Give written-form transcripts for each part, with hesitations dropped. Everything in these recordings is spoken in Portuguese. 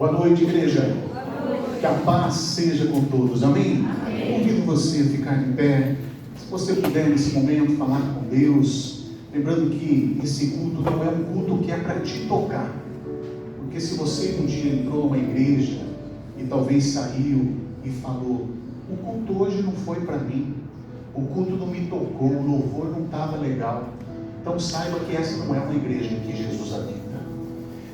Boa noite, igreja. Que a paz seja com todos. Amém? Convido você a ficar de pé. Se você puder, nesse momento, falar com Deus. Lembrando que esse culto não é um culto que é para te tocar. Porque se você um dia entrou numa igreja e talvez saiu e falou: o culto hoje não foi para mim, o culto não me tocou, o louvor não estava legal. Então saiba que essa não é uma igreja em que Jesus habita.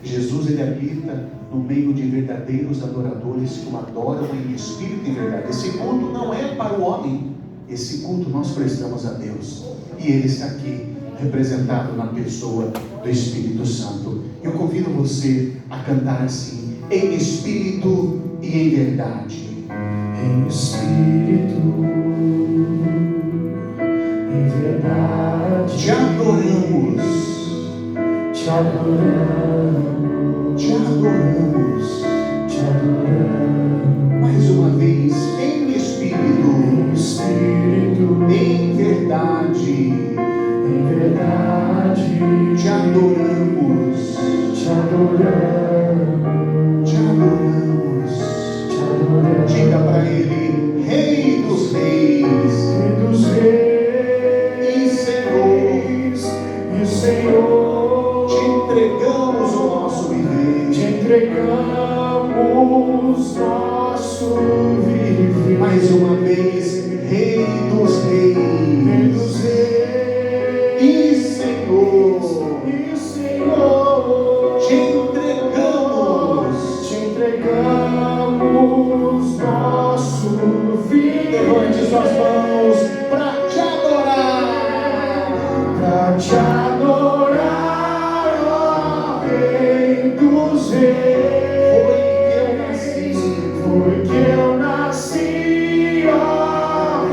Jesus, ele habita no meio de verdadeiros adoradores que o adoram em espírito e em verdade. Esse culto não é para o homem, esse culto nós prestamos a Deus. E ele está aqui, representado na pessoa do Espírito Santo. Eu convido você a cantar assim: em espírito e em verdade. Em espírito, em verdade, Te adoramos, te adoramos, te adoramos. te adoramos. Mais uma vez, em espírito, Em espírito, em verdade, em verdade, te adoramos, te adoramos, te adoramos. te adoramos. Diga para ele: Rei dos Reis Rei dos e Senhor, reis e Senhor, te entregamos o nosso viver. te entregamos nosso viver. Mais uma vez, Rei dos Rei Reis dos reis e Senhor, e Senhor, te entregamos. te entregamos nosso viver. Levante suas mãos para te adorar. Pra te adorar, ó Rei dos reis. Foi que eu nasci, ó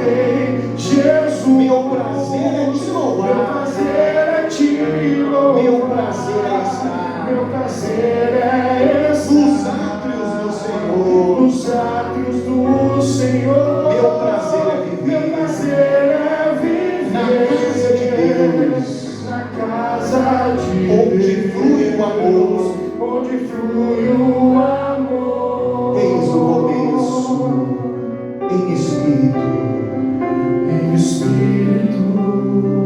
Rei Jesus. Meu prazer é te louvar. Meu prazer é te louvar. Meu prazer é estar Meu prazer é nos estar átrios do Senhor. nos átrios do Senhor. Meu prazer é viver. Meu prazer é viver Na casa de Deus, na casa de onde Deus, flui o amor. onde flui o amor. Eis o começo, em espírito, Em espírito,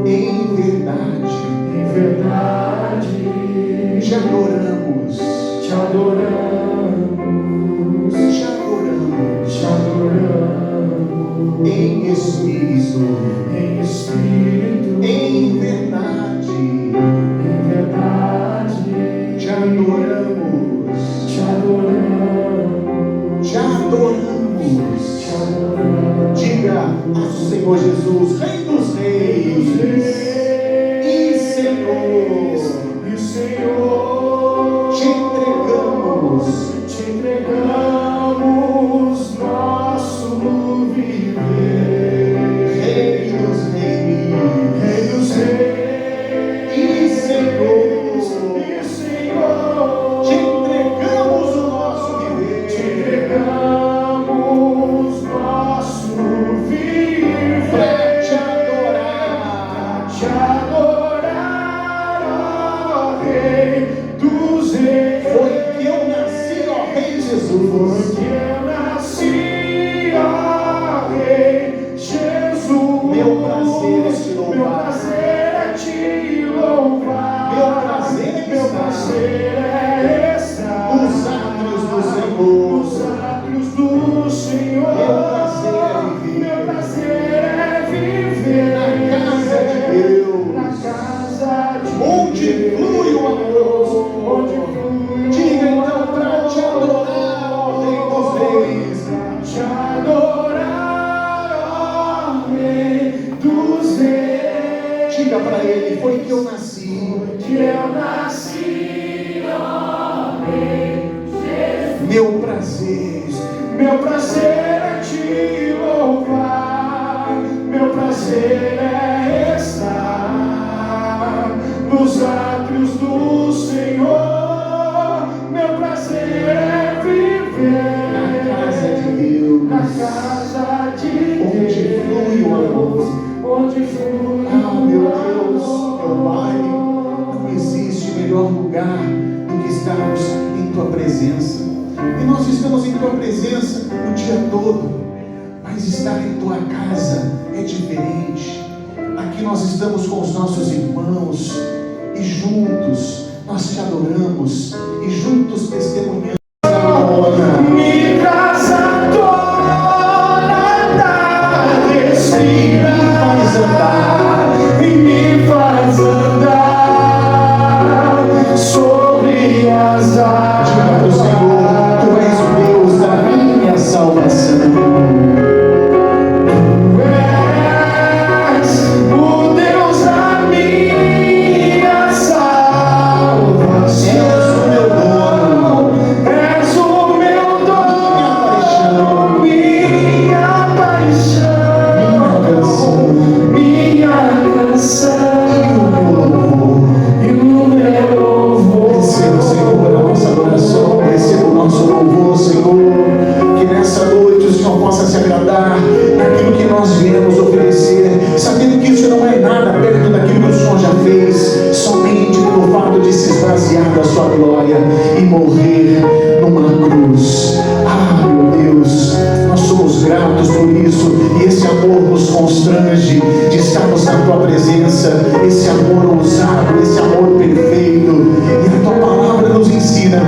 em verdade, em verdade, te adoramos, te adoramos, te adoramos, te adoramos. em espírito, Em espírito, em verdade, em verdade, te adoramos, te adoramos, te adoramos. te adoramos. Diga ao Senhor Jesus: Rei dos Reis e Senhor, E Senhor, te entregamos. te entregamos nosso viver. Rei dos Reis Rei dos e Senhor, e Senhor, te entregamos o nosso te viver. entregamos nosso viver. Pra te adorar, Te adorar, ó Rei dos reis. foi que eu nasci, ó Rei Jesus. Foi que eu nasci, ó Rei Jesus. Meu prazer é te louvar. Meu prazer é te louvar. Meu prazer é Meu estar prazer é estar nos átrios do Senhor. nos átrios do Senhor. Meu prazer é viver. Meu prazer é viver Na casa de Deus, na casa de onde Deus, flui o amor. onde flui Diga o então para te adorar, ó Rei dos Reis. te adorar, ó Rei dos reis. Diga para ele: foi que eu nasci. Que eu nasci, ó Rei Jesus. Meu prazer é te louvar. Meu prazer é estar nos átrios do Senhor. Meu prazer é viver na casa de Deus, na casa de onde flui o amor. onde flui Ah, meu Deus, meu Pai, não existe melhor lugar do que estarmos em Tua presença. E nós estamos em tua presença o dia todo. Mas estar em tua casa é diferente. Aqui nós estamos com os nossos irmãos e juntos nós te adoramos e juntos testemunhamos. Me traz a dona da descida, me faz andar sobre as águas. Diga para o Senhor: tu és o Deus da minha salvação. Esse amor ousado, esse amor perfeito. E a tua palavra nos ensina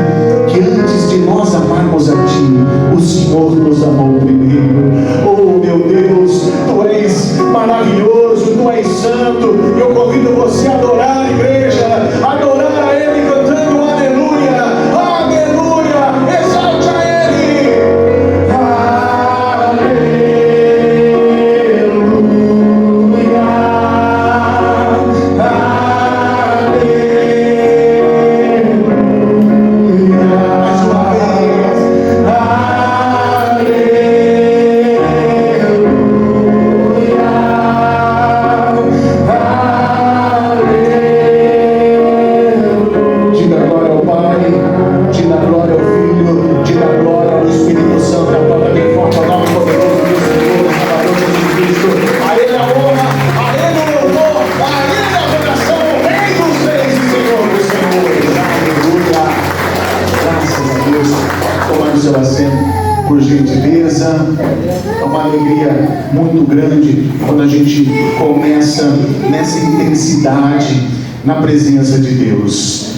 que antes de nós amarmos a ti, o Senhor nos amou primeiro. Oh meu Deus, tu és maravilhoso, tu és santo. Eu convido você a adorar a igreja, adorar a Ele cantando aleluia, aleluia, exalte a Ele. Por gentileza, é uma alegria muito grande quando a gente começa nessa intensidade na presença de Deus.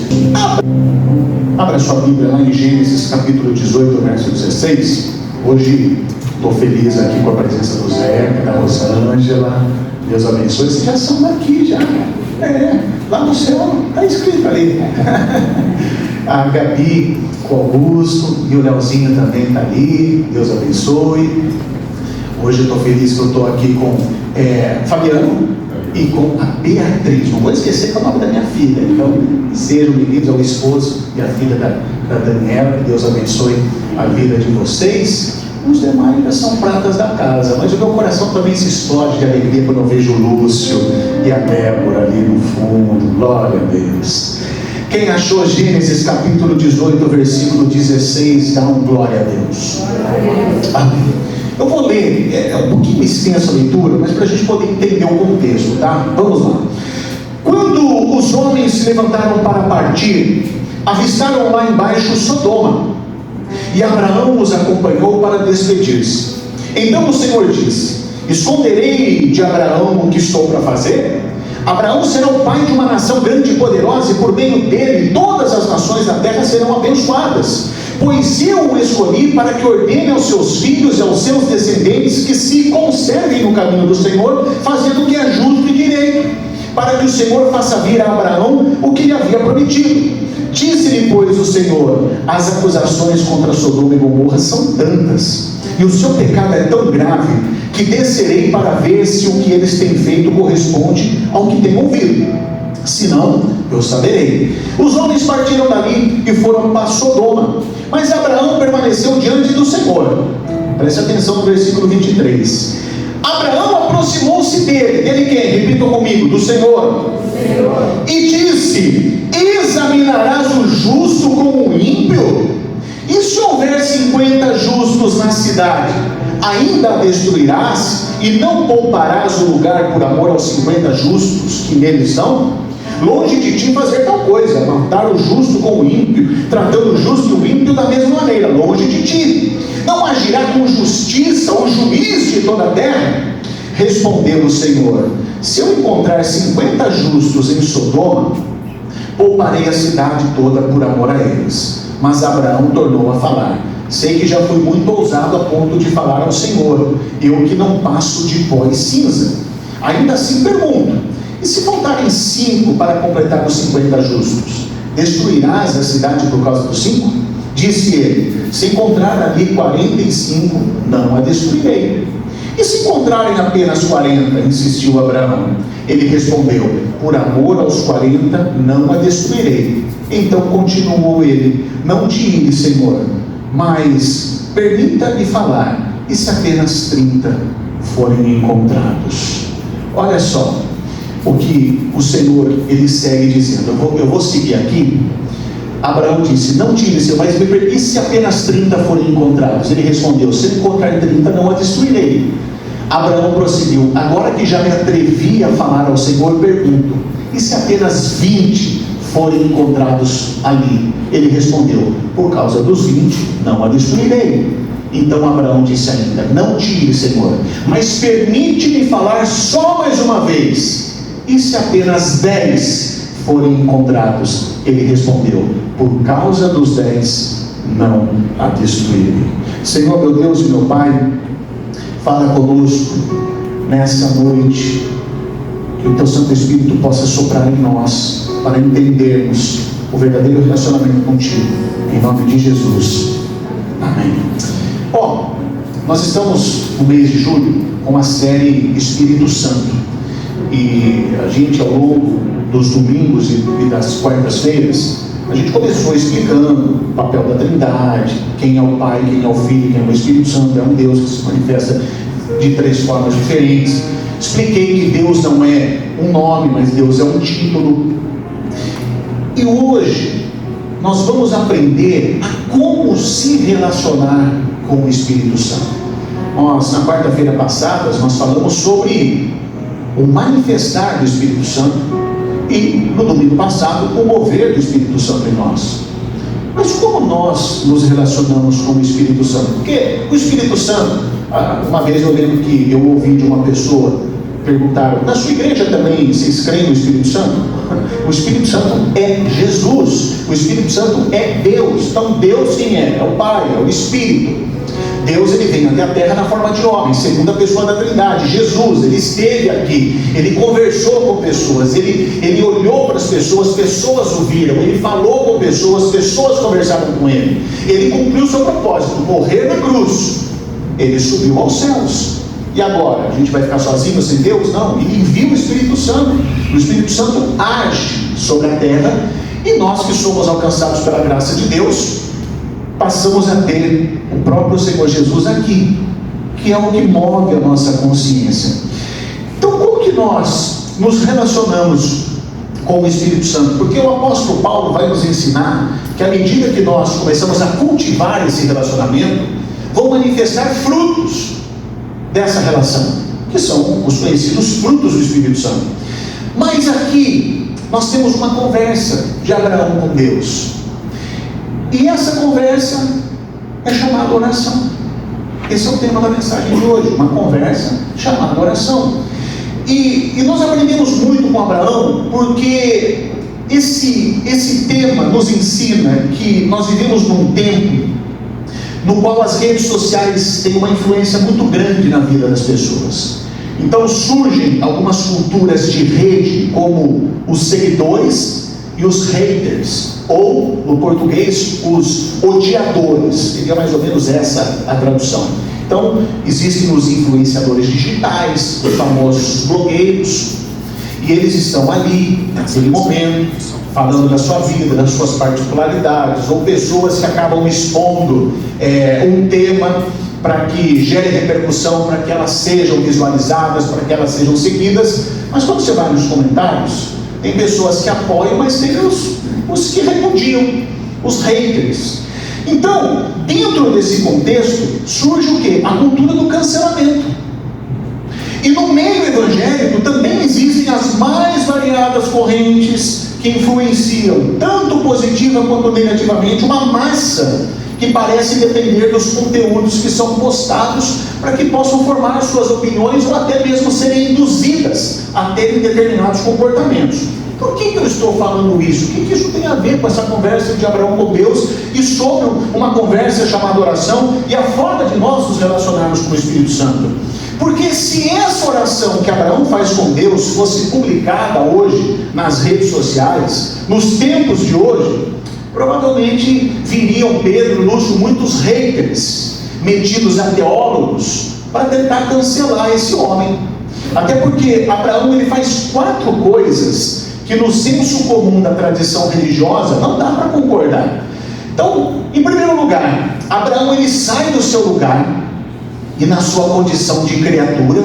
Abra sua Bíblia lá em Gênesis capítulo 18, verso 16. Hoje estou feliz aqui com a presença do Zé, da Rosângela. Deus abençoe. Vocês já são daqui já. Lá no céu está escrito ali. A Gabi, com o Augusto e o Leozinho também está ali. Deus abençoe. Hoje eu estou feliz que eu estou aqui com Fabiano e com a Beatriz. Não vou esquecer que é o nome da minha filha. Então, sejam bem-vindos ao esposo e a filha da Daniela. Que Deus abençoe a vida de vocês. Os demais já são pratas da casa, mas o meu coração também se explode de alegria quando eu vejo o Lúcio e a Débora ali no fundo. Glória a Deus. Quem achou Gênesis capítulo 18, versículo 16, dá um glória a Deus. Amém. Eu vou ler, é um pouquinho extensa a leitura, mas para a gente poder entender o contexto, tá? Vamos lá. Quando os homens se levantaram para partir, avistaram lá embaixo Sodoma, e Abraão os acompanhou para despedir-se. Então o Senhor disse: esconderei de Abraão o que estou para fazer? Abraão será o pai de uma nação grande e poderosa, e por meio dele todas as nações da terra serão abençoadas. Pois eu o escolhi para que ordene aos seus filhos e aos seus descendentes que se conservem no caminho do Senhor, fazendo o que é justo e direito, para que o Senhor faça vir a Abraão o que lhe havia prometido. Disse-lhe, pois, o Senhor: as acusações contra Sodoma e Gomorra são tantas, e o seu pecado é tão grave, que descerei para ver se o que eles têm feito corresponde ao que têm ouvido. Senão, eu saberei. Os homens partiram dali e foram para Sodoma, mas Abraão permaneceu diante do Senhor. Preste atenção no versículo 23. Abraão aproximou-se dele quem? Repitam comigo: do Senhor. E disse: examinarás o justo com o ímpio? E se houver 50 justos na cidade, ainda a destruirás e não pouparás o lugar por amor aos 50 justos que nele estão? longe de ti fazer tal coisa, matar o justo com o ímpio, tratando o justo e o ímpio da mesma maneira, longe de ti. Não agirá com justiça o juiz de toda a terra? Respondeu o Senhor: se eu encontrar 50 justos em Sodoma, pouparei a cidade toda por amor a eles. Mas Abraão tornou a falar: sei que já fui muito ousado a ponto de falar ao Senhor, eu que não passo de pó e cinza. Ainda assim pergunto: e se faltarem 5 para completar os 50 justos, destruirás a cidade por causa dos 5? Disse ele: se encontrar ali 45, não a destruirei. E se encontrarem apenas 40? Insistiu Abraão. Ele respondeu: por amor aos 40, não a destruirei. Então continuou ele: não te ires, Senhor, mas permita-me falar, e se apenas 30 forem encontrados? Olha só o que o Senhor, ele segue dizendo. Eu vou seguir aqui. Abraão disse: não tire, Senhor, mas me permite, e se apenas 30 forem encontrados? Ele respondeu: se eu encontrar 30, não a destruirei. Abraão prosseguiu: agora que já me atrevi a falar ao Senhor, pergunto: e se apenas 20 forem encontrados ali? Ele respondeu: por causa dos 20, não a destruirei. Então Abraão disse ainda: não tire, Senhor, mas permite-me falar só mais uma vez. E se apenas 10 forem encontrados? Ele respondeu: por causa dos 10, não a destruirei. Senhor, meu Deus e meu Pai, fala conosco nessa noite, que o Teu Santo Espírito possa soprar em nós, para entendermos o verdadeiro relacionamento contigo, em nome de Jesus, amém. Nós estamos no mês de julho com a série Espírito Santo, e a gente, ao longo dos domingos e das quartas-feiras, a gente começou explicando o papel da Trindade, quem é o Pai, quem é o Filho, quem é o Espírito Santo. É um Deus que se manifesta de 3 formas diferentes. Expliquei que Deus não é um nome, mas Deus é um título. E hoje nós vamos aprender a como se relacionar com o Espírito Santo. Na quarta-feira passada, nós falamos sobre o manifestar do Espírito Santo, e no domingo passado, o mover do Espírito Santo em nós. Mas como nós nos relacionamos com o Espírito Santo? Porque o Espírito Santo, uma vez eu lembro que eu ouvi de uma pessoa, perguntaram: na sua igreja também vocês creem no Espírito Santo? O Espírito Santo é Jesus, o Espírito Santo é Deus. Então Deus quem é? É o Pai, é o Espírito. Deus, ele vem até a terra na forma de homem, segunda pessoa da Trindade. Jesus, ele esteve aqui, ele conversou com pessoas, ele olhou para as pessoas o viram, ele falou com pessoas conversaram com ele. Ele cumpriu o seu propósito, morrer na cruz. Ele subiu aos céus. E agora? A gente vai ficar sozinho sem Deus? Não, ele envia o Espírito Santo. O Espírito Santo age sobre a terra, e nós que somos alcançados pela graça de Deus, passamos a ter o próprio Senhor Jesus aqui, que é o que move a nossa consciência. Então, como que nós nos relacionamos com o Espírito Santo? Porque o apóstolo Paulo vai nos ensinar que à medida que nós começamos a cultivar esse relacionamento, vão manifestar frutos dessa relação, que são os conhecidos frutos do Espírito Santo. Mas aqui nós temos uma conversa de Abraão com Deus, e essa conversa é chamada oração. Esse é o tema da mensagem de hoje, uma conversa chamada oração. E nós aprendemos muito com Abraão, porque esse tema nos ensina que nós vivemos num tempo no qual as redes sociais têm uma influência muito grande na vida das pessoas. Então surgem algumas culturas de rede, como os seguidores e os haters, ou no português, os odiadores. Seria mais ou menos essa a tradução. Então existem os influenciadores digitais, os famosos blogueiros, e eles estão ali naquele momento falando da sua vida, das suas particularidades, ou pessoas que acabam expondo um tema para que gere repercussão, para que elas sejam visualizadas, para que elas sejam seguidas. Mas quando você vai nos comentários, tem pessoas que apoiam, mas tem os que repudiam, os haters. Então, dentro desse contexto, surge o quê? A cultura do cancelamento. E no meio evangélico também existem as mais variadas correntes que influenciam, tanto positiva quanto negativamente, uma massa que parece depender dos conteúdos que são postados para que possam formar suas opiniões ou até mesmo serem induzidas a terem determinados comportamentos. Por que eu estou falando isso? O que isso tem a ver com essa conversa de Abraão com Deus e sobre uma conversa chamada oração e a forma de nós nos relacionarmos com o Espírito Santo? Porque se essa oração que Abraão faz com Deus fosse publicada hoje nas redes sociais, nos tempos de hoje, provavelmente viriam, Pedro, Lúcio, muitos haters, metidos a teólogos, para tentar cancelar esse homem. Até porque Abraão ele faz 4 coisas que no senso comum da tradição religiosa não dá para concordar. Então, em primeiro lugar, Abraão ele sai do seu lugar e na sua condição de criatura,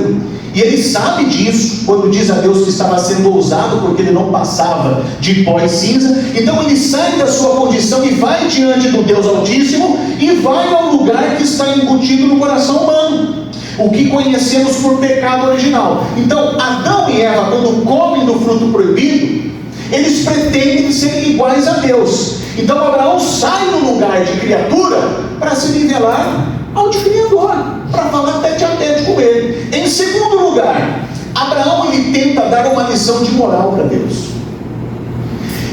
e ele sabe disso quando diz a Deus que estava sendo ousado porque ele não passava de pó e cinza. Então ele sai da sua condição e vai diante do Deus Altíssimo e vai ao lugar que está embutido no coração humano, o que conhecemos por pecado original. Então Adão e Eva, quando comem do fruto proibido, eles pretendem ser iguais a Deus. Então Abraão sai do lugar de criatura para se nivelar ao de Criador, para falar tete a tete com ele. Em segundo lugar, Abraão ele tenta dar uma lição de moral para Deus.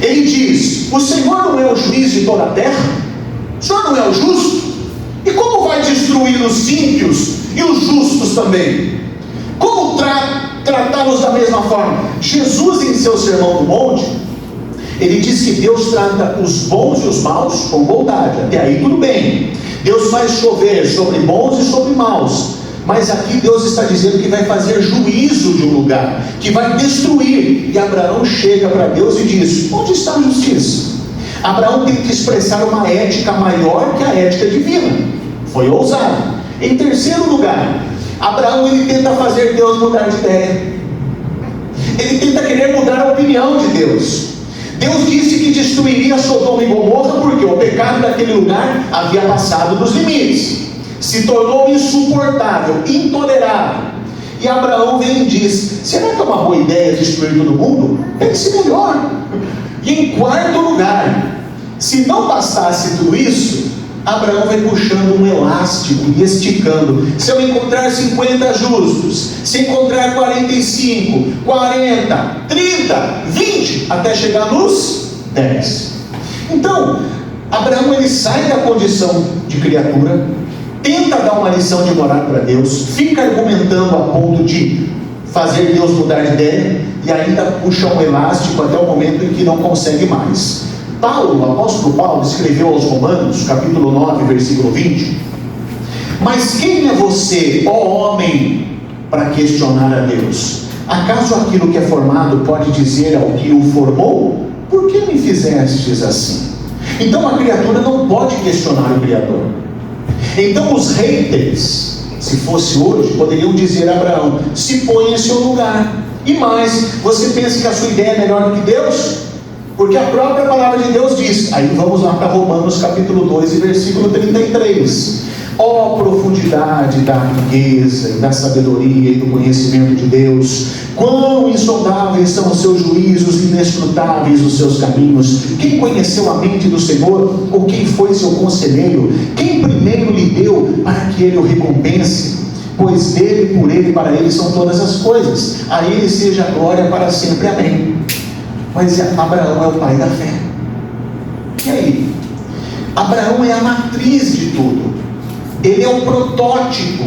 Ele diz: o Senhor não é o juiz de toda a terra? O Senhor não é o justo? E como vai destruir os ímpios e os justos também? Como tratá-los da mesma forma? Jesus, em seu Sermão do Monte, ele diz que Deus trata os bons e os maus com bondade. Até aí tudo bem. Deus faz chover sobre bons e sobre maus. Mas aqui Deus está dizendo que vai fazer juízo de um lugar, que vai destruir. E Abraão chega para Deus e diz: onde está a justiça? Abraão tem que expressar uma ética maior que a ética divina. Foi ousado. Em terceiro lugar, Abraão ele tenta fazer Deus mudar de ideia. Ele tenta querer mudar a opinião de Deus. Deus disse que destruiria Sodoma e Gomorra porque o pecado daquele lugar havia passado dos limites, se tornou insuportável, intolerável. E Abraão vem e diz: será que é uma boa ideia destruir todo mundo? Pense melhor. E em quarto lugar, se não bastasse tudo isso, Abraão vai puxando um elástico e esticando. Se eu encontrar 50 justos, se encontrar 45, 40, 30, 20, até chegar nos 10. Então, Abraão ele sai da condição de criatura, tenta dar uma lição de moral para Deus, fica argumentando a ponto de fazer Deus mudar de ideia, e ainda puxa um elástico até o momento em que não consegue mais. Paulo, o apóstolo Paulo, escreveu aos Romanos, capítulo 9, versículo 20: mas quem é você, ó homem, para questionar a Deus? Acaso aquilo que é formado pode dizer ao que o formou: por que me fizestes assim? Então a criatura não pode questionar o Criador. Então os haters, se fosse hoje, poderiam dizer a Abraão: se põe em seu lugar. E mais, você pensa que a sua ideia é melhor do que Deus? Porque a própria palavra de Deus diz, aí vamos lá para Romanos capítulo 2 e versículo 33: ó profundidade da riqueza e da sabedoria e do conhecimento de Deus, quão insondáveis são os seus juízos, inescrutáveis os seus caminhos. Quem conheceu a mente do Senhor? Ou quem foi seu conselheiro? Quem primeiro lhe deu para que ele o recompense? Pois dele, por ele, para ele são todas as coisas. A ele seja a glória para sempre. Amém. Mas Abraão é o pai da fé. E aí? Abraão é a matriz de tudo. Ele é o protótipo.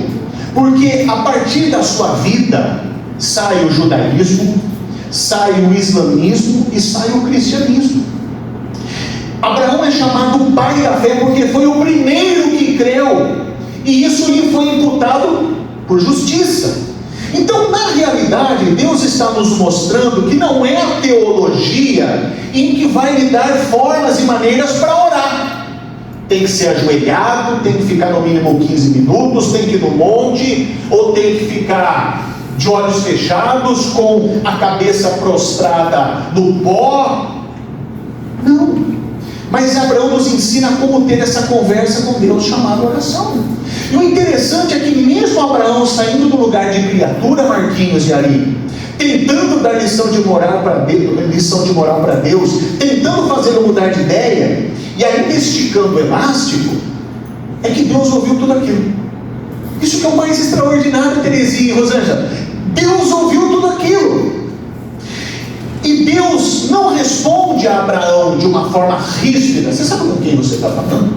Porque a partir da sua vida sai o judaísmo, sai o islamismo e sai o cristianismo. Abraão é chamado o pai da fé porque foi o primeiro que creu. E isso lhe foi imputado por justiça. Então, na realidade, Deus está nos mostrando que não é a teologia em que vai lhe dar formas e maneiras para orar. Tem que ser ajoelhado, tem que ficar no mínimo 15 minutos, tem que ir no monte, ou tem que ficar de olhos fechados, com a cabeça prostrada no pó. Não. Mas Abraão nos ensina como ter essa conversa com Deus, chamada oração. E o interessante é que mesmo Abraão saindo do lugar de criatura, Marquinhos e Ari, tentando dar lição de moral para Deus, tentando fazê-lo mudar de ideia, e ainda esticando o elástico, é que Deus ouviu tudo aquilo. Isso que é o mais extraordinário, Terezinha e Rosângela. Deus ouviu tudo aquilo. E Deus não responde a Abraão de uma forma ríspida. Você sabe com quem você está falando?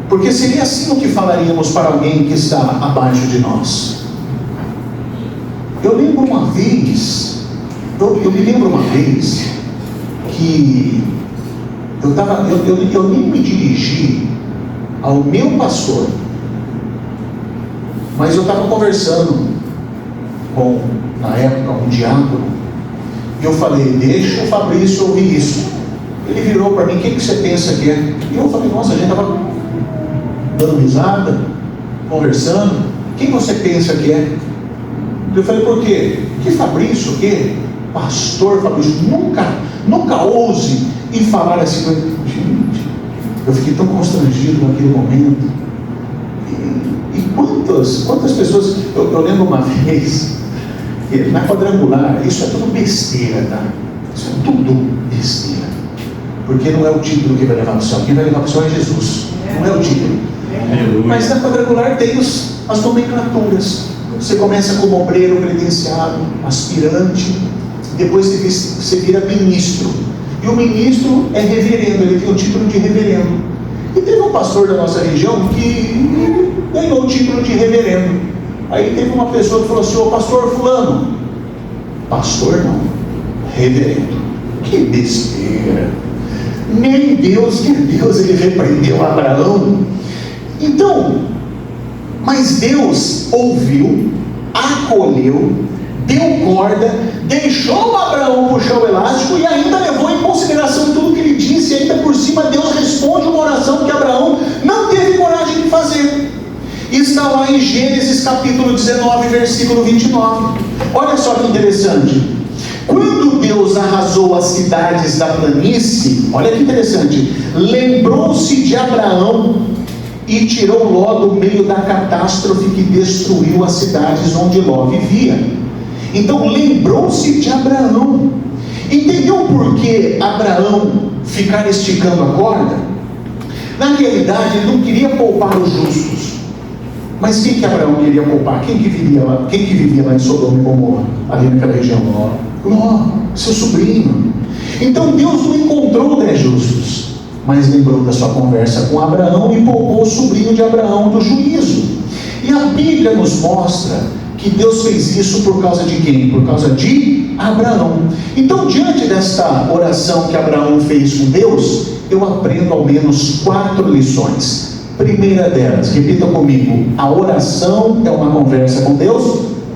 Porque seria assim o que falaríamos para alguém que está abaixo de nós. Eu me lembro uma vez que eu nem me dirigi ao meu pastor, mas eu estava conversando com, na época, um diácono, e eu falei, deixa o Fabrício ouvir isso. Ele virou para mim, o que você pensa que é? E eu falei, nossa, a gente estava dando risada, conversando, quem você pensa que é? Eu falei, por quê? Que Fabrício, o quê? Pastor Fabrício, nunca ouse em falar assim. Gente, eu fiquei tão constrangido naquele momento. E quantas pessoas, eu lembro uma vez, na quadrangular, isso é tudo besteira, tá? Isso é tudo besteira. Porque não é o título que vai levar para o céu, quem vai levar para o céu é Jesus, não é o título. Mas na quadrangular tem as nomenclaturas. Você começa como obreiro credenciado, aspirante, depois você vira ministro. E o ministro é reverendo, ele tem o título de reverendo. E teve um pastor da nossa região que ganhou o título de reverendo. Aí teve uma pessoa que falou assim, ô pastor fulano. Pastor não, reverendo. Que besteira. Nem Deus, que Deus, ele repreendeu Abraão. Então, mas Deus ouviu, acolheu, deu corda, deixou Abraão puxar o elástico e ainda levou em consideração tudo que ele disse. E ainda por cima Deus responde uma oração que Abraão não teve coragem de fazer. Está lá em Gênesis capítulo 19, versículo 29. Olha só que interessante. Quando Deus arrasou as cidades da planície, olha que interessante, lembrou-se de Abraão e tirou Ló do meio da catástrofe que destruiu as cidades onde Ló vivia. Então lembrou-se de Abraão. Entendeu por que Abraão ficar esticando a corda? Na realidade ele não queria poupar os justos. Mas quem que Abraão queria poupar? Quem que vivia lá em Sodoma e Gomorra, ali naquela região? Ló, seu sobrinho. Então Deus não encontrou 10 justos, mas lembrou da sua conversa com Abraão e poupou o sobrinho de Abraão do juízo. E a Bíblia nos mostra que Deus fez isso por causa de quem? Por causa de Abraão. Então, diante desta oração que Abraão fez com Deus, eu aprendo ao menos 4 lições. Primeira delas, repita comigo, a oração é uma conversa com Deus?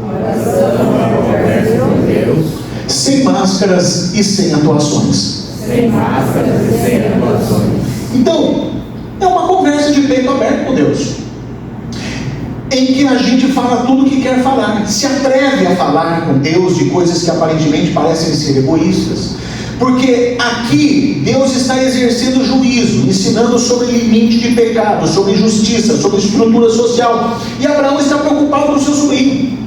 Oração é uma conversa com Deus. Sem máscaras e sem atuações. Sem máscaras e sem atuações. Então, é uma conversa de peito aberto com Deus, em que a gente fala tudo o que quer falar, se atreve a falar com Deus de coisas que aparentemente parecem ser egoístas, porque aqui Deus está exercendo juízo, ensinando sobre limite de pecado, sobre justiça, sobre estrutura social, e Abraão está preocupado com o seu sobrinho.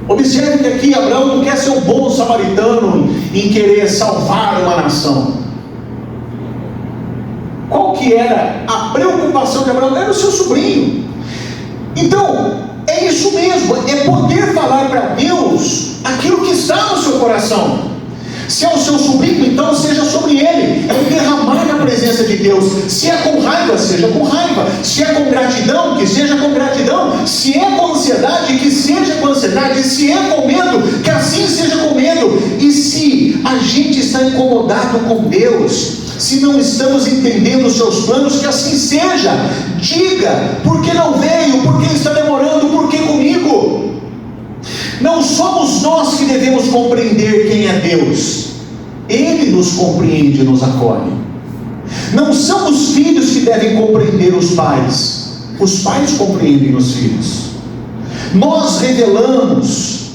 Observe que aqui Abraão não quer ser um bom samaritano em querer salvar uma nação. Qual que era a preocupação de Abraão? Era o seu sobrinho. Então, é isso mesmo, é poder falar para Deus aquilo que está no seu coração. Se é o seu sobrinho, então seja sobre ele. É o derramar na presença de Deus. Se é com raiva, seja com raiva. Se é com gratidão, que seja com gratidão. Se é com ansiedade, que seja com ansiedade. Se é com medo, que assim seja com medo. E se a gente está incomodado com Deus, se não estamos entendendo os seus planos, que assim seja. Diga, por que não veio? Por que está demorando? Por que comigo? Não somos nós que devemos compreender quem é Deus. Ele nos compreende e nos acolhe. Não são os filhos que devem compreender os pais. Os pais compreendem os filhos. Nós relevamos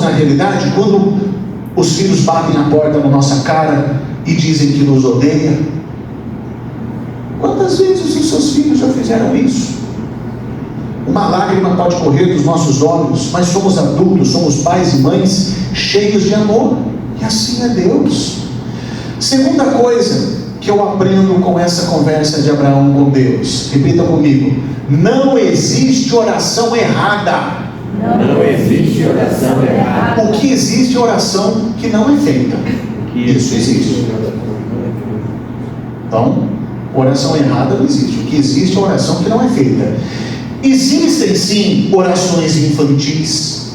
na realidade quando Os filhos batem a porta na nossa cara e dizem que nos odeia. Quantas vezes os seus filhos já fizeram isso? Uma lágrima pode correr dos nossos olhos, mas somos adultos, somos pais e mães cheios de amor. E assim é Deus. Segunda coisa que eu aprendo com essa conversa de Abraão com Deus, repita comigo: não existe oração errada. Não existe oração errada. O que existe é oração que não é feita. Isso existe. Então, oração errada não existe. O que existe é oração que não é feita. Existem sim orações infantis,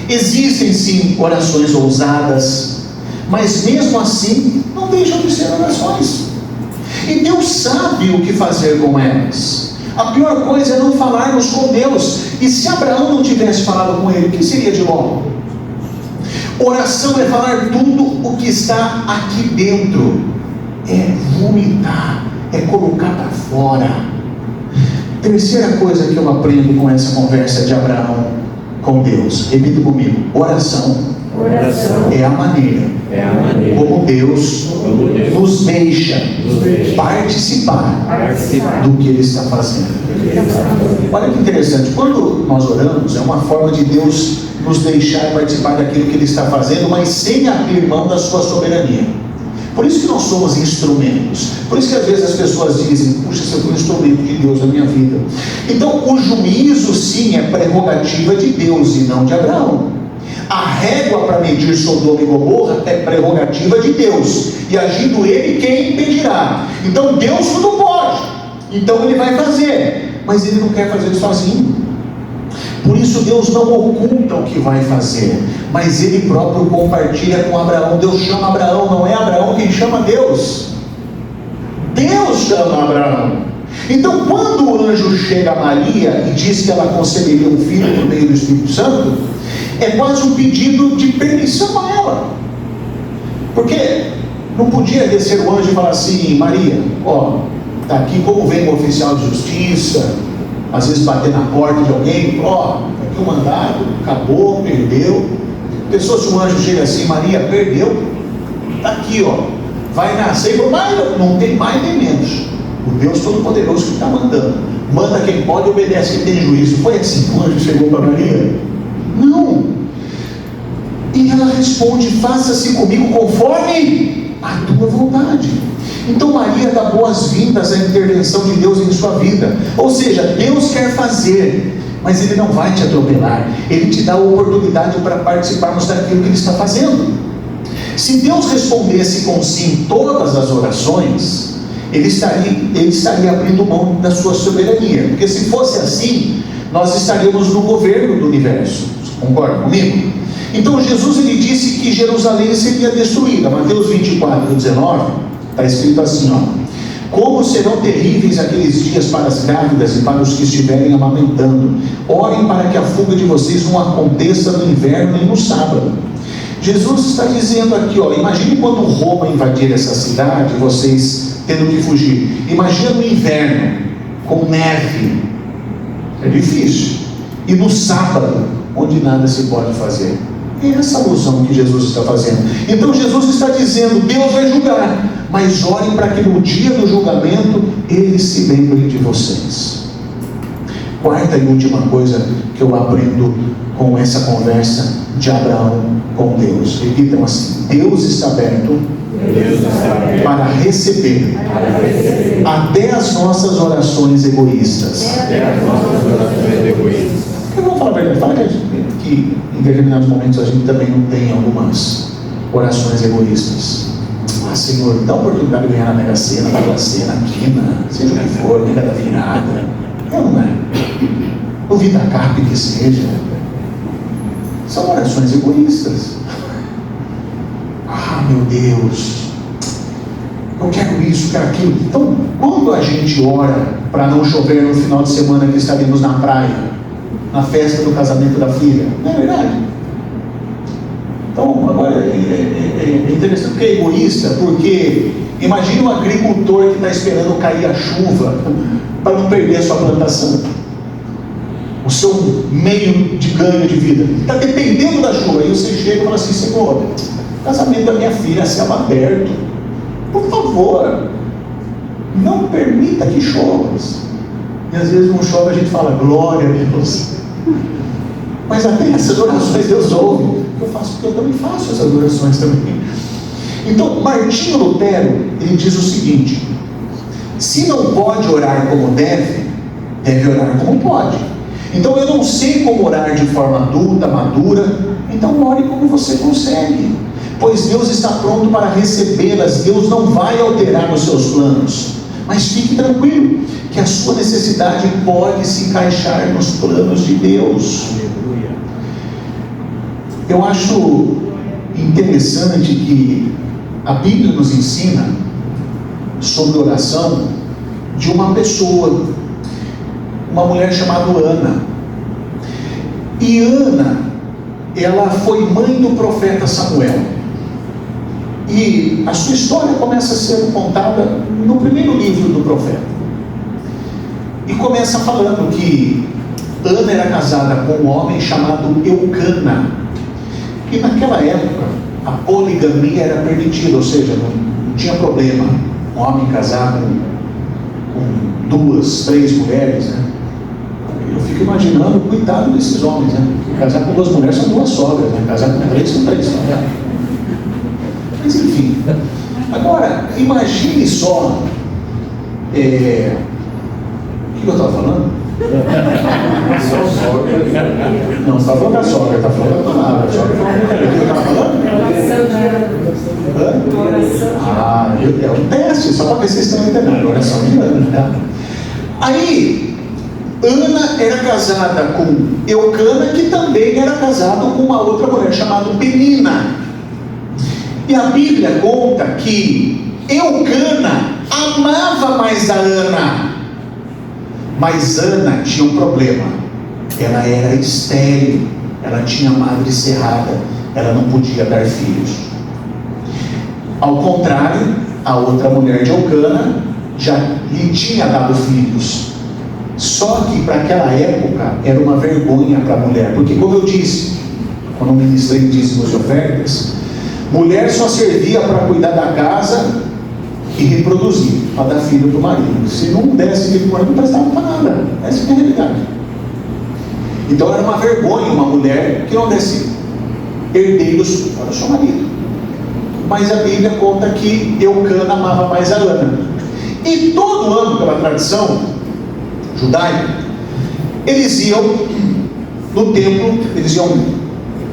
existem sim orações ousadas, mas mesmo assim não deixam de ser orações. E Deus sabe o que fazer com elas. A pior coisa é não falarmos com Deus. E se Abraão não tivesse falado com ele, o que seria de Ló? Oração é falar tudo o que está aqui dentro, é vomitar, é colocar para fora. Terceira coisa que eu aprendo com essa conversa de Abraão com Deus, repita comigo: oração é a maneira como Deus nos deixa participar do que Ele está fazendo. Olha que interessante, quando nós oramos, é uma forma de Deus nos deixar participar daquilo que Ele está fazendo, mas sem abrir mão da sua soberania. Por isso que nós somos instrumentos. Por isso que às vezes as pessoas dizem: puxa, você foi um instrumento de Deus na minha vida. Então o juízo sim é prerrogativa de Deus e não de Abraão. A régua para medir Sodoma e Gomorra é prerrogativa de Deus, e agindo Ele, quem impedirá? Então Deus tudo pode, então Ele vai fazer, mas Ele não quer fazer sozinho. Por isso Deus não oculta o que vai fazer, mas Ele próprio compartilha com Abraão. Deus chama Abraão, não é Abraão quem chama Deus. Deus chama Abraão. Então quando o anjo chega a Maria e diz que ela conceberia um filho por meio do Espírito Santo, é quase um pedido de permissão a ela. Porque não podia descer o anjo e falar assim: Maria, está aqui como vem o oficial de justiça, às vezes bater na porta de alguém, está aqui o mandado, acabou, perdeu. Pensou se um anjo chega assim: Maria, perdeu, está aqui, vai nascer, mas não tem mais nem menos. O Deus Todo-Poderoso que está mandando, manda quem pode, obedece quem tem juízo. Foi assim que o anjo chegou para Maria? Não. E ela responde: faça-se comigo conforme a tua vontade. Então Maria dá boas-vindas à intervenção de Deus em sua vida. Ou seja, Deus quer fazer, mas Ele não vai te atropelar. Ele te dá a oportunidade para participarmos daquilo que Ele está fazendo. Se Deus respondesse com sim todas as orações, Ele estaria abrindo mão da sua soberania. Porque se fosse assim, nós estaríamos no governo do universo. Concorda comigo? Então Jesus ele disse que Jerusalém seria destruída. Mateus 24:19 está escrito assim: como serão terríveis aqueles dias para as grávidas e para os que estiverem amamentando. Orem para que a fuga de vocês não aconteça no inverno nem no sábado. Jesus está dizendo aqui, imagine quando Roma invadir essa cidade, vocês tendo que fugir. Imagina no inverno, com neve, é difícil. E no sábado, onde nada se pode fazer. É essa alusão que Jesus está fazendo. Então Jesus está dizendo: Deus vai julgar, mas orem para que no dia do julgamento Ele se lembre de vocês. Quarta e última coisa que eu aprendo com essa conversa de Abraão com Deus. Repitam assim: Deus está aberto para receber até as nossas orações egoístas. Eu vou falar a verdade, fala que em determinados momentos a gente também não tem algumas orações egoístas. Senhor, dá a oportunidade de ganhar na Mega Sena, na Mega Sena, quina, seja o que for, Liga da Virada. Não é? O Vitacap que seja. São orações egoístas. Meu Deus, eu quero isso, quero aquilo. Então, quando a gente ora para não chover no final de semana que estaremos na praia, na festa do casamento da filha, não é verdade? Então, agora é interessante porque é egoísta, porque imagine um agricultor que está esperando cair a chuva para não perder a sua plantação. o seu meio de ganho de vida. Está dependendo da chuva. Aí você chega e fala assim: Senhor, o casamento da minha filha é céu aberto. Por favor, não permita que chova. E às vezes não chove, a gente fala: glória a Deus. Mas até essas orações Deus ouve. Eu faço porque eu também faço essas orações também. Então, Martinho Lutero, ele diz o seguinte: se não pode orar como deve orar como pode. Então, eu não sei como orar de forma adulta, madura, então ore como você consegue, pois Deus está pronto para recebê-las. Deus não vai alterar os seus planos, mas fique tranquilo, que a sua necessidade pode se encaixar nos planos de Deus. Eu acho interessante que a Bíblia nos ensina sobre oração de uma pessoa, uma mulher chamada Ana. E Ana, ela foi mãe do profeta Samuel. E a sua história começa a ser contada no primeiro livro do profeta. E começa falando que Ana era casada com um homem chamado Eucana. E naquela época, a poligamia era permitida, ou seja, não tinha problema um homem casar com 2, 3 mulheres, né? Eu fico imaginando o cuidado desses homens, né? Casar com 2 mulheres são 2 sogras, né? Casar com 3 são 3 sogras. Mas enfim, agora, imagine só, o que eu estava falando? Não, você está falando da sogra, está falando da palavra. A sogra falando o que eu estava falando? É um teste, só para ver se vocês estão entendendo. Oração de Ana, tá? Aí, Ana era casada com Eucana, que também era casado com uma outra mulher chamada Penina. E a Bíblia conta que Eucana amava mais a Ana. Mas Ana tinha um problema. Ela era estéril, ela tinha madre cerrada, ela não podia dar filhos. Ao contrário, a outra mulher de Eucana já lhe tinha dado filhos. Só que para aquela época era uma vergonha para a mulher, porque, como eu disse, quando ministrei dízimos e ofertas, mulher só servia para cuidar da casa e reproduzir, para dar filho para o marido. Se não desse filho para o marido, não prestava para nada. Essa é a realidade. Então era uma vergonha uma mulher que não desse herdeiros para o seu marido. Mas a Bíblia conta que Eucana amava mais a Ana. E todo ano, pela tradição judaica, eles iam no templo, eles iam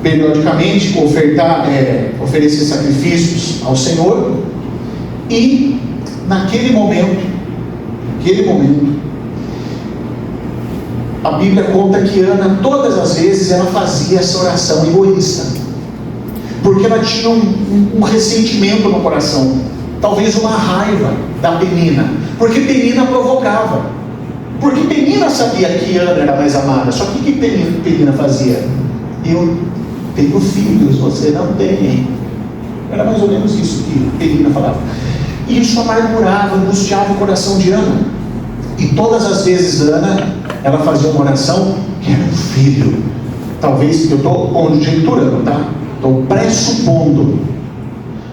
periodicamente oferecer sacrifícios ao Senhor. E naquele momento, a Bíblia conta que Ana, todas as vezes, ela fazia essa oração egoísta, porque ela tinha um ressentimento no coração, talvez uma raiva da Penina, porque Penina provocava, porque Penina sabia que Ana era mais amada. Só que o que Penina fazia? Eu tenho filhos, você não tem. Era mais ou menos isso que Penina falava. E isso amargurava, angustiava o coração de Ana. E todas as vezes Ana, ela fazia uma oração que era um filho. Talvez, eu estou conjecturando, tá? Estou pressupondo.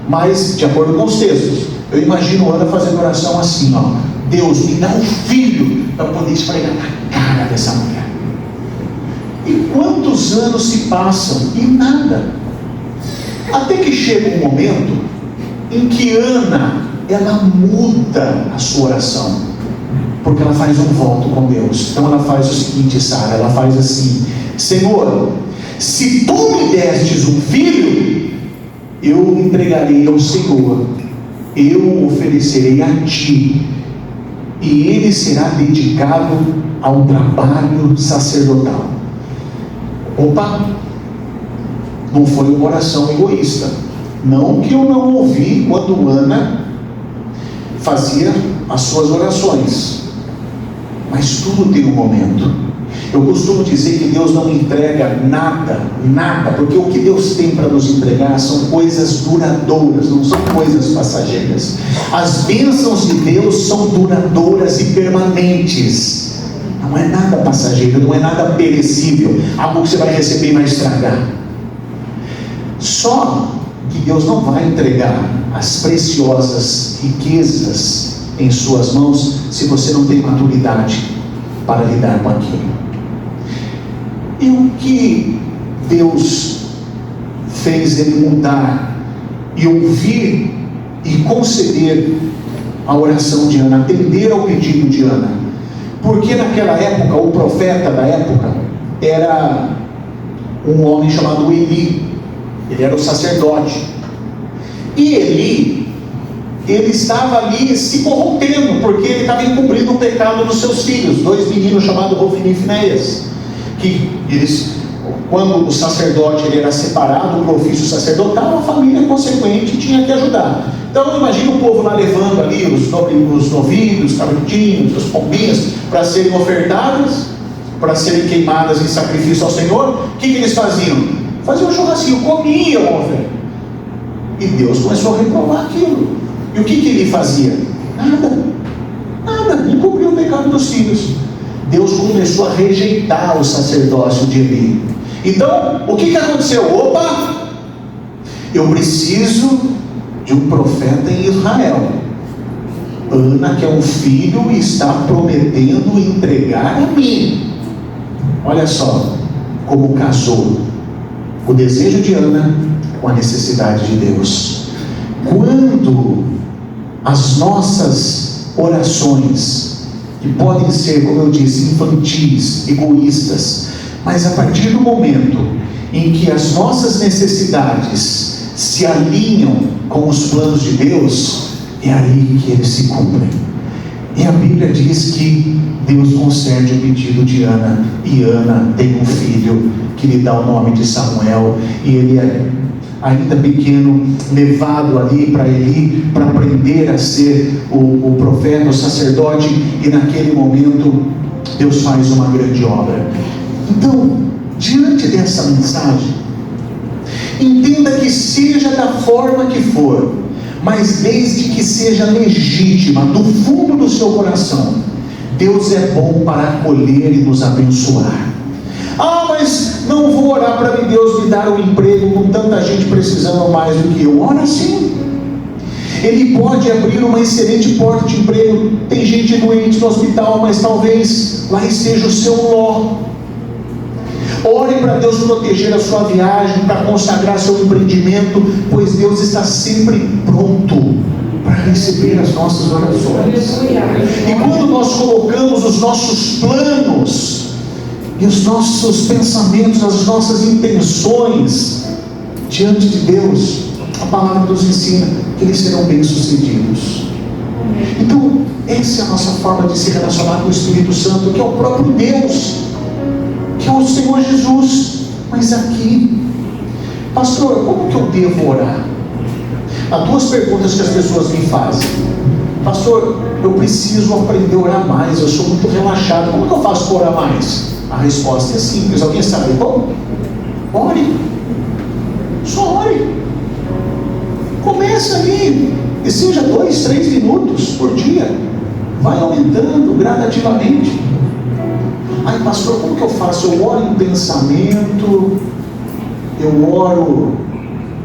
Mas, de acordo com os textos, eu imagino Ana fazendo oração assim, ó: Deus, me dá um filho para poder esfregar na cara dessa mulher. E quantos anos se passam e nada. Até que chega um momento em que Ana, ela muda a sua oração, porque ela faz um voto com Deus. Então ela faz o seguinte, Sara, ela faz assim: Senhor, se tu me destes um filho, eu o entregarei ao Senhor, eu o oferecerei a ti, e ele será dedicado ao trabalho sacerdotal. Opa! Não foi uma oração egoísta. Não que eu não ouvi quando Ana fazia as suas orações, mas tudo tem um momento. Eu costumo dizer que Deus não entrega nada, porque o que Deus tem para nos entregar são coisas duradouras, não são coisas passageiras. As bênçãos de Deus são duradouras e permanentes. Não é nada passageiro, não é nada perecível, algo que você vai receber e vai estragar. Só que Deus não vai entregar as preciosas riquezas em suas mãos se você não tem maturidade para lidar com aquilo. E o que Deus fez ele mudar e ouvir e conceder a oração de Ana, atender ao pedido de Ana? Porque naquela época, o profeta da época era um homem chamado Eli. Ele era o sacerdote. E Eli, ele estava ali se corrompendo, porque ele estava encobrindo o pecado dos seus filhos, 2 meninos chamados Hofni e Finéias, que eles, quando o sacerdote ele era separado para o ofício sacerdotal, a família consequente tinha que ajudar. Então imagina o povo lá levando ali os novilhos, os cabritinhos, as pombinhas para serem ofertadas, para serem queimadas em sacrifício ao Senhor. O que eles faziam? Faziam um churrasquinho, comiam a oferta. E Deus começou a reprovar aquilo. E o que ele fazia? Nada, encobriu o pecado dos filhos. Deus começou a rejeitar o sacerdócio de Eli. Então, o que aconteceu? Opa! Eu preciso de um profeta em Israel. Ana, que é um filho, está prometendo entregar a mim. Olha só como casou o desejo de Ana com a necessidade de Deus. Quando as nossas orações, que podem ser, como eu disse, infantis, egoístas, mas a partir do momento em que as nossas necessidades se alinham com os planos de Deus, é aí que eles se cumprem. E a Bíblia diz que Deus concede o pedido de Ana, e Ana tem um filho que lhe dá o nome de Samuel, e ele é ainda pequeno, levado ali para Eli, para aprender a ser o profeta, o sacerdote, e naquele momento Deus faz uma grande obra. Então, diante dessa mensagem, entenda que seja da forma que for, mas desde que seja legítima, do fundo do seu coração, Deus é bom para acolher e nos abençoar. Mas não vou orar para Deus me dar um emprego com tanta gente precisando mais do que eu. Ora sim. Ele pode abrir uma excelente porta de emprego. Tem gente doente no hospital, mas talvez lá esteja o seu Ló. Ore para Deus proteger a sua viagem, para consagrar seu empreendimento, pois Deus está sempre pronto para receber as nossas orações. E quando nós colocamos os nossos planos e os nossos pensamentos, as nossas intenções diante de Deus, a palavra nos ensina que eles serão bem-sucedidos. Então, essa é a nossa forma de se relacionar com o Espírito Santo, que é o próprio Deus, que é o Senhor Jesus. Mas aqui, pastor, como que eu devo orar? Há 2 perguntas que as pessoas me fazem. Pastor, eu preciso aprender a orar mais, eu sou muito relaxado, como que eu faço para orar mais? A resposta é simples. Alguém sabe como? Ore. Só ore. Começa ali, e seja 2, 3 minutos por dia. Vai aumentando gradativamente. Ai, pastor, como que eu faço? Eu oro em pensamento, eu oro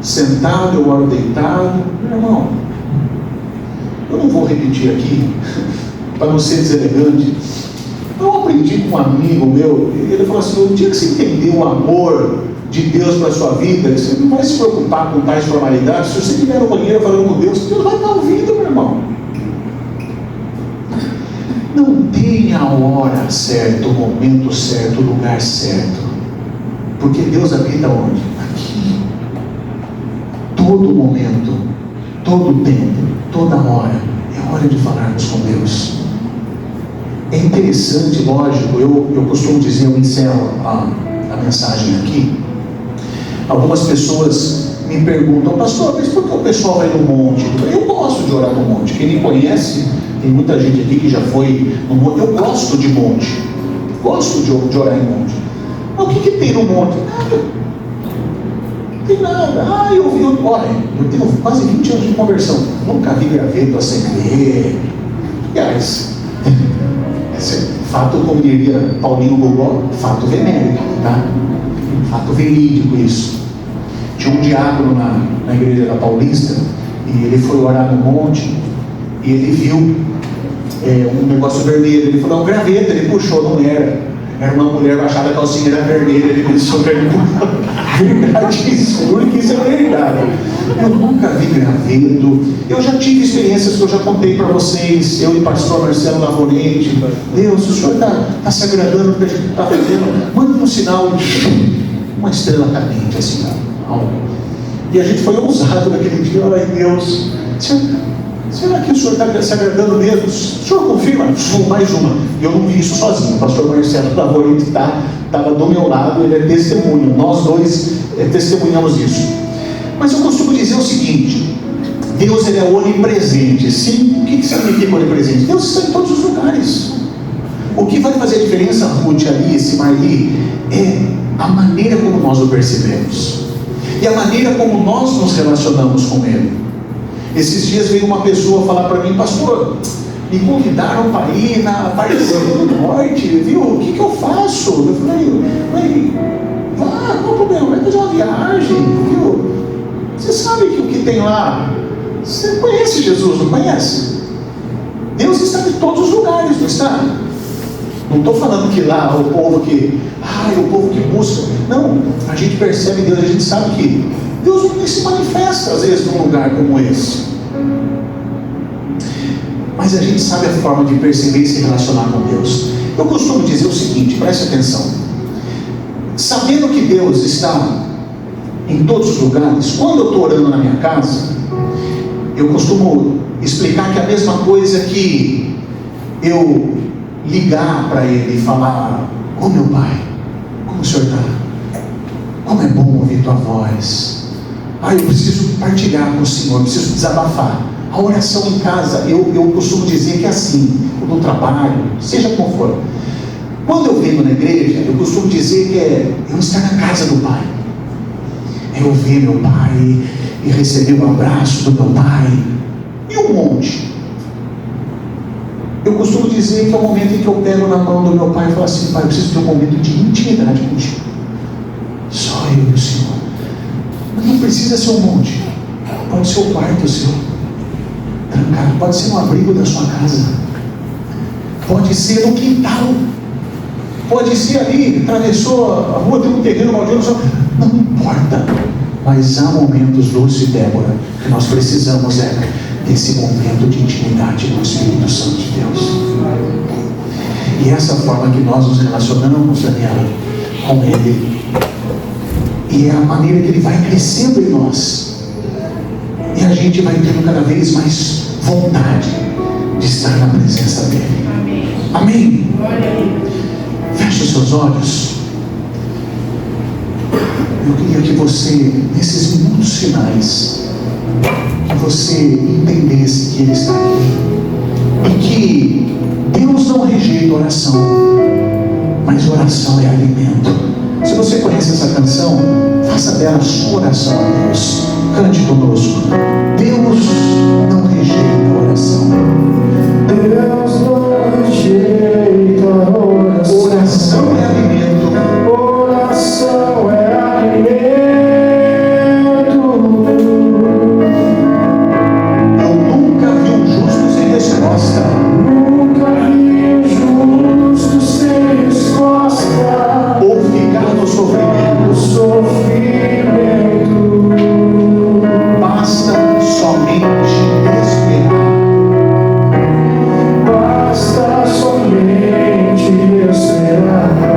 sentado, eu oro deitado. Meu irmão, eu não vou repetir aqui para não ser deselegante. Eu aprendi com um amigo meu, ele falou assim: o dia que você entender o amor de Deus para a sua vida, você não vai se preocupar com tais formalidades. Se você estiver no banheiro falando com Deus, Deus vai estar ouvindo, meu irmão. Não tem a hora certa, o momento certo, o lugar certo, porque Deus habita onde? Aqui. Todo momento, todo tempo, toda hora é hora de falarmos com Deus. É interessante, lógico, eu costumo dizer, eu encerro a mensagem aqui. Algumas pessoas me perguntam: pastor, mas por que o pessoal vai no monte? Eu gosto de orar no monte. Quem me conhece, tem muita gente aqui que já foi no monte. Eu gosto de monte, gosto de orar em monte. Mas o que tem no monte? Nada. Não tem nada. Olha, eu tenho quase 20 anos de conversão, nunca vi graveto acender. Aliás, Fato, como diria Paulinho Gogó, fato venérico, tá? Fato verídico isso. Tinha um diácono na igreja da Paulista, e ele foi orar no monte, e ele viu um negócio vermelho. Ele falou, um graveto. Ele puxou, não era. Era uma mulher baixada, a calcinha era vermelha. Ele pensou que era verdade isso, porque isso é verdade. Eu nunca vi graveto. Eu já tive experiências que eu já contei para vocês. Eu e o pastor Marcelo Lavorente. Deus, o senhor está se agradando do que a gente está fazendo. Manda um sinal, uma estrela cadente assim, algo. E a gente foi ousado naquele dia. Ai, Deus, será que o senhor está se agradando mesmo? O senhor confirma? Mais uma. Eu não vi isso sozinho. O pastor Marcelo Lavorente estava do meu lado, ele é testemunho. Nós dois testemunhamos isso. Mas eu costumo dizer o seguinte: Deus, ele é onipresente. Sim, o que significa onipresente? Deus está em todos os lugares. O que vai fazer a diferença, Ruth, Alice, Marli, é a maneira como nós o percebemos e a maneira como nós nos relacionamos com Ele. Esses dias veio uma pessoa falar para mim, pastor, me convidaram para ir na Aparecida do Norte, viu? O que eu faço? Eu falei, vá, qual o problema? Vai fazer uma viagem, viu? Você sabe que o que tem lá, você conhece Jesus, não conhece? Deus está em todos os lugares, não está? Não estou falando que lá o povo que busca. Não, a gente percebe Deus, a gente sabe que Deus não se manifesta às vezes num lugar como esse. Mas a gente sabe a forma de perceber e se relacionar com Deus. Eu costumo dizer o seguinte, preste atenção. Sabendo que Deus está em todos os lugares, quando eu estou orando na minha casa, eu costumo explicar que é a mesma coisa que eu ligar para Ele e falar, ô meu Pai, como o Senhor está? Como é bom ouvir Tua voz. Eu preciso partilhar com o Senhor, eu preciso desabafar. A oração em casa, eu costumo dizer que é assim, no trabalho, seja como for. Quando eu venho na igreja, eu costumo dizer que é eu estar na casa do Pai. É ouvir meu Pai e receber o abraço do meu Pai. E um monte. Eu costumo dizer que é o momento em que eu pego na mão do meu Pai e falo assim, Pai, eu preciso ter um momento de intimidade contigo. Só eu e o Senhor. Mas não precisa ser um monte. Pode ser o quarto seu, trancado. Pode ser um abrigo da sua casa. Pode ser no quintal. Pode ser ali, atravessou a rua, tem um terreno maldito. Não importa. Mas há momentos, Lúcio e Débora, que nós precisamos desse momento de intimidade com o Espírito Santo de Deus. E essa forma que nós nos relacionamos, Daniela, com Ele, e é a maneira que Ele vai crescendo em nós, e a gente vai tendo cada vez mais vontade de estar na presença dEle. Amém? Feche os seus olhos. Eu queria que você, nesses minutos finais, que você entendesse que Ele está aqui. E que Deus não rejeita oração, mas oração é alimento. Se você conhece essa canção, faça dela a sua oração a Deus. Cante conosco. Deus não rejeita a oração. Deus não rejeita a oração. Oração é alimento. Oração é alimento. Eu nunca vi um justo sem resposta. Nunca vi um justo sem resposta. Ou ficar no sofrimento. Basta somente esperar. Basta somente esperar.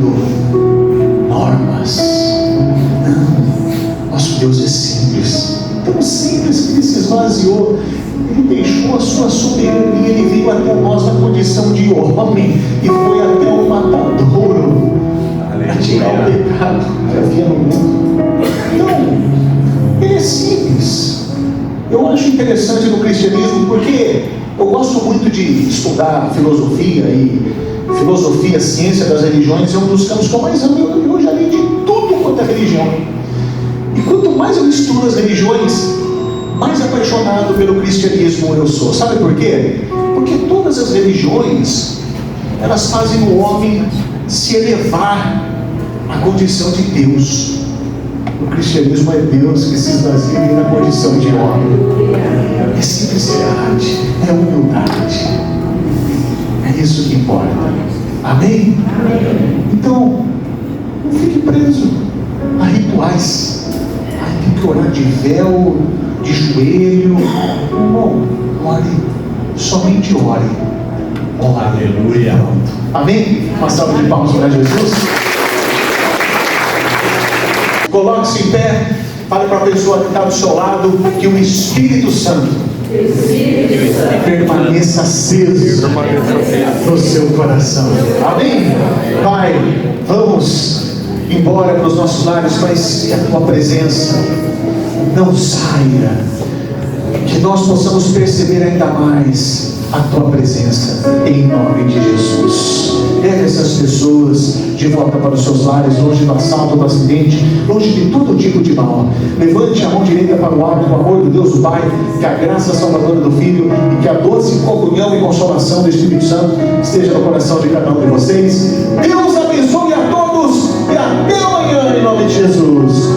criando normas. Não, nosso Deus é simples, tão simples que Ele se esvaziou. Ele deixou a sua soberania, Ele veio até nós na condição de homem e foi até o matadouro para tirar o pecado que havia no mundo. Então, Ele é simples. Eu acho interessante no cristianismo porque eu gosto muito de estudar filosofia, ciência das religiões é um dos campos que eu mais amo. Eu já li de tudo quanto é religião. E quanto mais eu estudo as religiões, mais apaixonado pelo cristianismo eu sou. Sabe por quê? Porque todas as religiões, elas fazem o homem se elevar à condição de Deus. O cristianismo é Deus que se esvazia na condição de homem. É simplicidade, é humildade. É isso que importa. Amém? Amém. Então, não fique preso a rituais. Tem que orar de véu, de joelho. Não, ore. Somente ore. Aleluia. Amém? Uma salva de palmas para Jesus. Coloque-se em pé. Fale para a pessoa que está do seu lado que o Espírito Santo permaneça aceso no seu coração. Amém? Pai, vamos embora para os nossos lares, mas que a tua presença não saia, que nós possamos perceber ainda mais a tua presença, em nome de Jesus. Leve essas pessoas de volta para os seus lares, longe do assalto, do acidente, longe de todo tipo de mal. Levante a mão direita para o alto, com o amor de Deus o Pai, que a graça salvadora do Filho e que a doce comunhão e consolação do Espírito Santo esteja no coração de cada um de vocês. Deus abençoe a todos e até amanhã, em nome de Jesus.